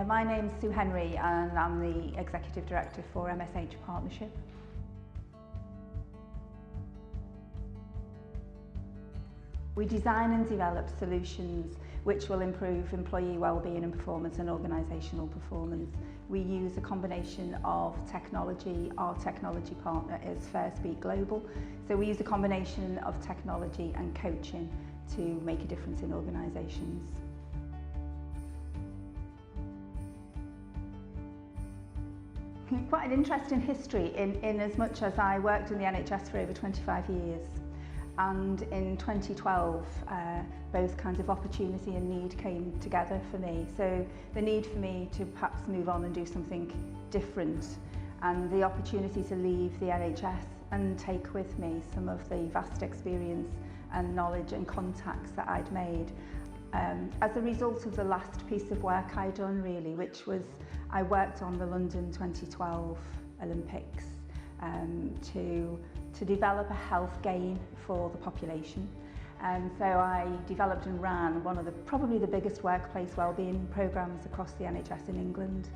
My name's Sue Henry and I'm the Executive Director for MSH Partnership. We design and develop solutions which will improve employee wellbeing and performance and organisational performance. We use a combination of technology. Our technology partner is Firstbeat Global. So we use a combination of technology and coaching to make a difference in organisations. Quite an interesting history in as much as I worked in the NHS for over 25 years. And in 2012, both kinds of opportunity and need came together for me. So the need for me to perhaps move on and do something different, and the opportunity to leave the NHS and take with me some of the vast experience and knowledge and contacts that I'd made. As a result of the last piece of work I'd done really, which was I worked on the London 2012 Olympics to develop a health gain for the population. So I developed and ran one of probably the biggest workplace wellbeing programmes across the NHS in England.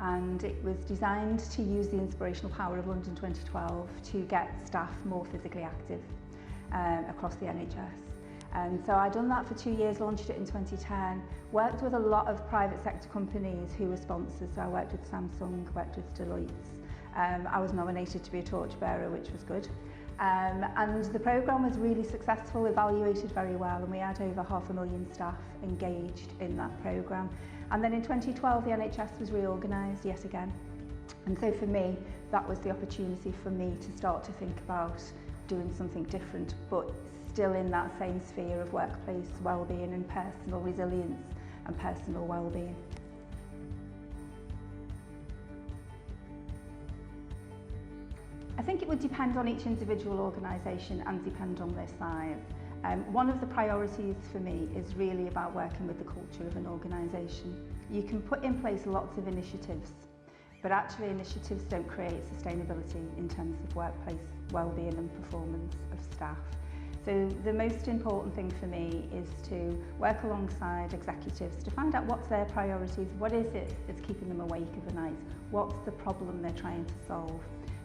And it was designed to use the inspirational power of London 2012 to get staff more physically active across the NHS. And so I'd done that for 2 years, launched it in 2010, worked with a lot of private sector companies who were sponsors. So I worked with Samsung, worked with Deloitte. I was nominated to be a torchbearer, which was good. And the programme was really successful, evaluated very well, and we had over 500,000 staff engaged in that programme. And then in 2012, the NHS was reorganised yet again. And so for me, that was the opportunity for me to start to think about doing something different, but still in that same sphere of workplace wellbeing and personal resilience and personal wellbeing. I think it would depend on each individual organisation and depend on their size. One of the priorities for me is really about working with the culture of an organisation. You can put in place lots of initiatives, but actually initiatives don't create sustainability in terms of workplace wellbeing and performance of staff. So the most important thing for me is to work alongside executives to find out what's their priorities, what is it that's keeping them awake of the night, what's the problem they're trying to solve.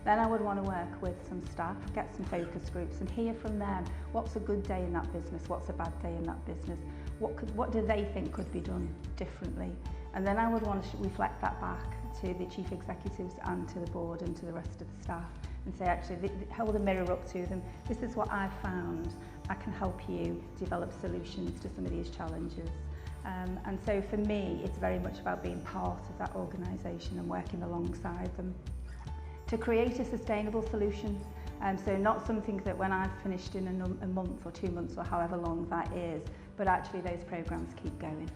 Then I would want to work with some staff, get some focus groups and hear from them what's a good day in that business, what's a bad day in that business, what do they think could be done differently. And then I would want to reflect that back to the chief executives and to the board and to the rest of the staff and say actually, hold a mirror up to them, this is what I've found, I can help you develop solutions to some of these challenges. And so for me, it's very much about being part of that organisation and working alongside them to create a sustainable solution. So not something that when I've finished in a month or 2 months or however long that is, but actually those programmes keep going.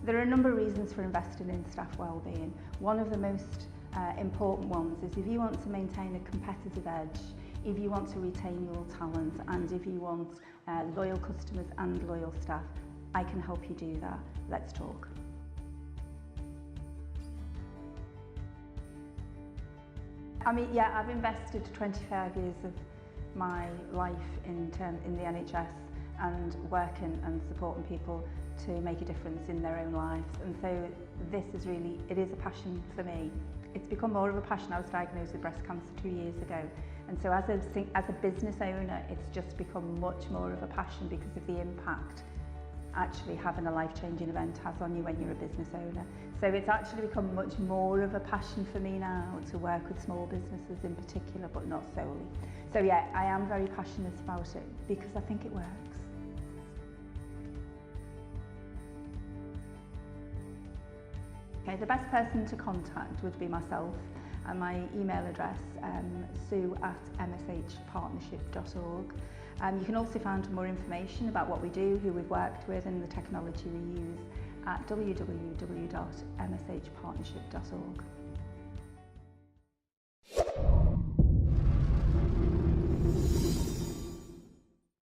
There are a number of reasons for investing in staff wellbeing. One of the most important ones is if you want to maintain a competitive edge, if you want to retain your talent, and if you want loyal customers and loyal staff, I can help you do that. Let's talk. I mean, yeah, I've invested 25 years of my life in the NHS and working and supporting people to make a difference in their own lives. And so this is really, it is a passion for me. It's become more of a passion. I was diagnosed with breast cancer 2 years ago. And so as a business owner, it's just become much more of a passion because of the impact actually having a life-changing event has on you when you're a business owner. So it's actually become much more of a passion for me now to work with small businesses in particular, but not solely. So yeah, I am very passionate about it because I think it works. Okay, the best person to contact would be myself and my email address, sue@mshpartnership.org. You can also find more information about what we do, who we've worked with and the technology we use at www.mshpartnership.org.